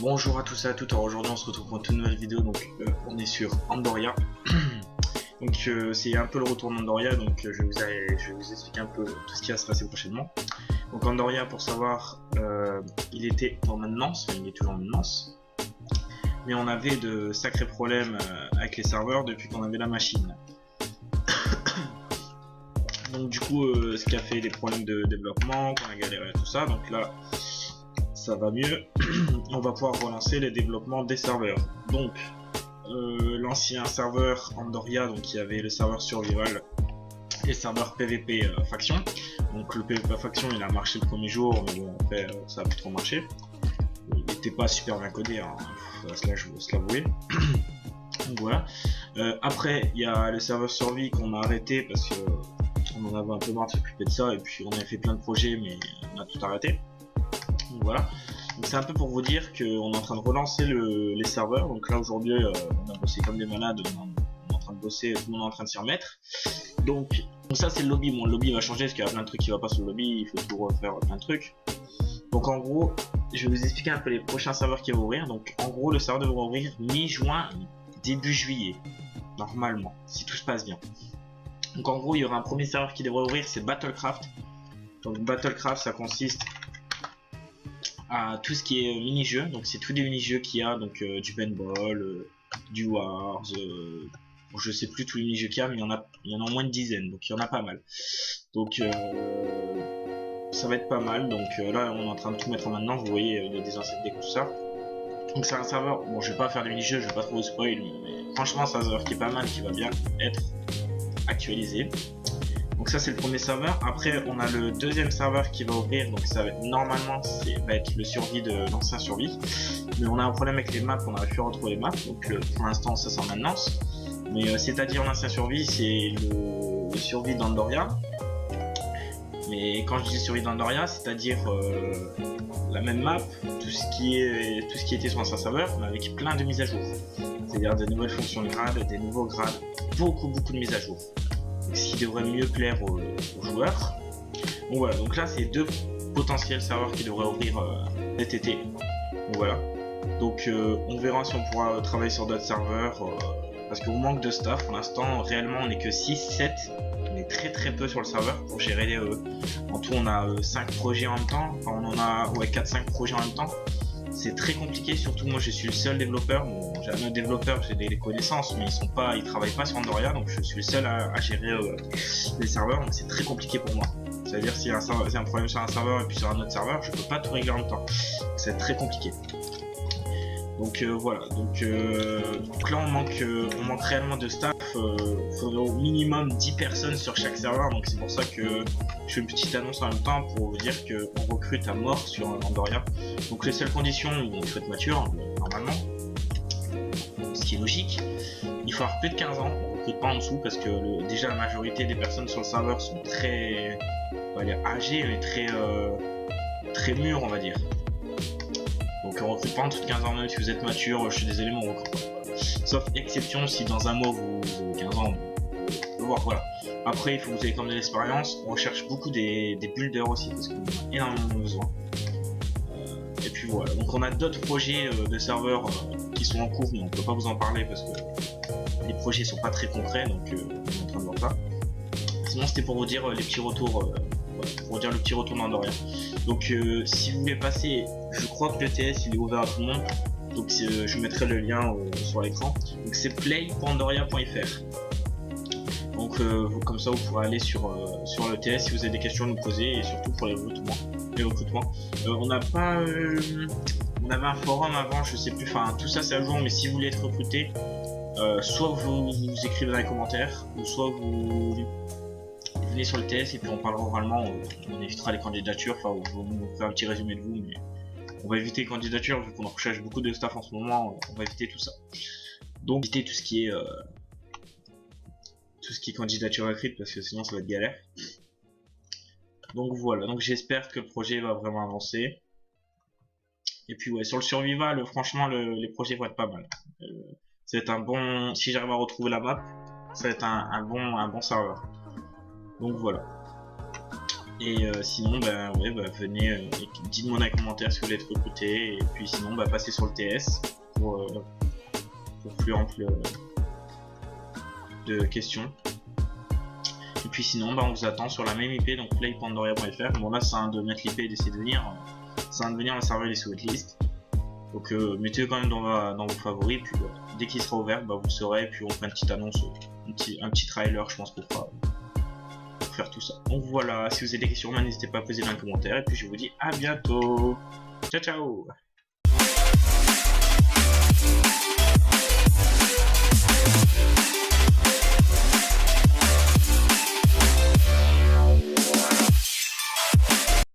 Bonjour à tous et à toutes, alors aujourd'hui on se retrouve pour une toute nouvelle vidéo, donc on est sur Andoria. Donc c'est un peu le retour d'Andoria, donc je vais vous expliquer un peu tout ce qui va se passer prochainement. Donc Andoria, pour savoir, il était en maintenance, enfin, il est toujours en maintenance, mais on avait de sacrés problèmes avec les serveurs depuis qu'on avait la machine. Donc du coup ce qui a fait des problèmes de développement, qu'on a galéré à tout ça, donc là ça va mieux. On va pouvoir relancer les développements des serveurs. Donc l'ancien serveur Andoria, donc il y avait le serveur survival et le serveur PVP faction. Donc le PVP faction il a marché le premier jour, mais bon après ça a plus trop marché. Il n'était pas super bien codé, hein, faut se l'avouer. Donc voilà. Après il y a le serveur survie qu'on a arrêté parce que on en avait un peu marre de s'occuper de ça, et puis on avait fait plein de projets mais on a tout arrêté. Donc voilà. Donc c'est un peu pour vous dire qu'on est en train de relancer les serveurs. Donc là aujourd'hui on a bossé comme des malades, on est en train de bosser, tout le monde est en train de s'y remettre. Donc ça c'est le lobby. Bon, le lobby va changer parce qu'il y a plein de trucs qui va pas sur le lobby, il faut tout refaire plein de trucs. Donc en gros je vais vous expliquer un peu les prochains serveurs qui vont ouvrir. Donc en gros le serveur devrait ouvrir mi-juin, début juillet, normalement, si tout se passe bien. Donc en gros il y aura un premier serveur qui devrait ouvrir, c'est Battlecraft. Donc Battlecraft ça consiste à tout ce qui est mini-jeux, donc c'est tous des mini-jeux qu'il y a, donc du paintball, du Wars, je sais plus tous les mini-jeux qu'il y a, mais il y en a au moins une dizaine, donc il y en a pas mal. Donc ça va être pas mal, donc là on est en train de tout mettre en maintenance, vous voyez il y a des anciennes decks, tout ça. Donc c'est un serveur, bon je vais pas faire de mini-jeux, je vais pas trop vous spoil, mais franchement c'est un serveur qui est pas mal, qui va bien être actualisé. Donc ça c'est le premier serveur. Après on a le deuxième serveur qui va ouvrir, donc ça va être, normalement va être le survie de l'ancien survie, mais on a un problème avec les maps, on n'arrive plus à retrouver les maps, donc pour l'instant ça c'est en maintenance. Mais c'est à dire l'ancien survie, c'est le survie d'Andoria. Mais quand je dis survie d'Andoria, c'est à dire la même map, tout ce qui était sur l'ancien serveur, mais avec plein de mises à jour. C'est-à-dire des nouvelles fonctions de grade, des nouveaux grades, beaucoup de mises à jour. Ce qui devrait mieux plaire aux joueurs. Bon voilà, donc là c'est deux potentiels serveurs qui devraient ouvrir cet été. Donc voilà. Donc on verra si on pourra travailler sur d'autres serveurs, parce qu'on manque de staff. Pour l'instant réellement on n'est que 6-7, on est très peu sur le serveur pour gérer en tout on a 5 projets en même temps, enfin on en a 4-5 projets en même temps. C'est très compliqué, surtout moi je suis le seul développeur. Bon, j'ai un autre développeur, j'ai des connaissances, mais ils travaillent pas sur Andoria, donc je suis le seul à gérer les serveurs, donc c'est très compliqué pour moi. C'est-à-dire s'il y a un problème sur un serveur et puis sur un autre serveur, je peux pas tout régler en même temps. C'est très compliqué. Donc voilà, donc là on manque réellement de staff. Il faudrait au minimum 10 personnes sur chaque serveur, donc c'est pour ça que je fais une petite annonce en même temps pour vous dire qu'on recrute à mort sur Andoria. Donc les seules conditions, il faut être mature normalement, ce qui est logique. Il faut avoir plus de 15 ans, on recrute pas en dessous parce que déjà la majorité des personnes sur le serveur sont très, on va dire, âgées, mais très mûres on va dire. Donc on recrute pas en dessous de 15 ans, même si vous êtes mature, je suis désolé mais on recrute pas. Sauf exception si dans un mois vous avez 15 ans, on peut voir, voilà. Après il faut que vous ayez quand même de l'expérience, on recherche beaucoup des builders aussi parce qu'on a énormément besoin. Et puis voilà, donc on a d'autres projets de serveurs qui sont en cours, mais on peut pas vous en parler parce que les projets sont pas très concrets, donc on est en train de voir ça. Sinon c'était pour vous dire les petits retours, pour dire le petit retour d'Andoria. Donc si vous voulez passer, je crois que le TS il est ouvert à tout le monde, donc je mettrai le lien sur l'écran. Donc c'est play.andoria.fr. Donc comme ça vous pourrez aller sur le TS si vous avez des questions à nous poser, et surtout pour les recrutements. On avait un forum avant, je sais plus, enfin tout ça c'est à jour, mais si vous voulez être recruté, soit vous écrivez dans les commentaires, ou soit vous venez sur le TS et puis on parlera oralement, on évitera les candidatures, enfin on vous faire un petit résumé de vous, mais on va éviter les candidatures vu qu'on recherche beaucoup de staff en ce moment, on va éviter tout ça. Donc éviter tout ce qui est candidature écrite parce que sinon ça va être galère. Donc voilà, donc j'espère que le projet va vraiment avancer. Et puis ouais, sur le survival, franchement les projets vont être pas mal. Ça va être un bon, si j'arrive à retrouver la map, ça va être un bon serveur. Donc voilà. Et sinon, bah, ouais, bah, venez, dites-moi dans les commentaires si vous êtes recruté. Et puis sinon, bah, passez sur le TS pour plus ample de questions. Et puis sinon, bah, on vous attend sur la même IP, donc play.pandoria.fr. Bon, là, c'est un de mettre l'IP et d'essayer de venir. C'est un de venir, le serveur est sous waitlist. Donc, mettez-le quand même dans vos favoris. Puis, dès qu'il sera ouvert, bah, vous le saurez. Et puis, on fera une petite annonce, un petit trailer, je pense, pour faire tout ça. Donc, voilà. Si vous avez des questions, n'hésitez pas à poser dans les commentaires. Et puis, je vous dis à bientôt. Ciao, ciao!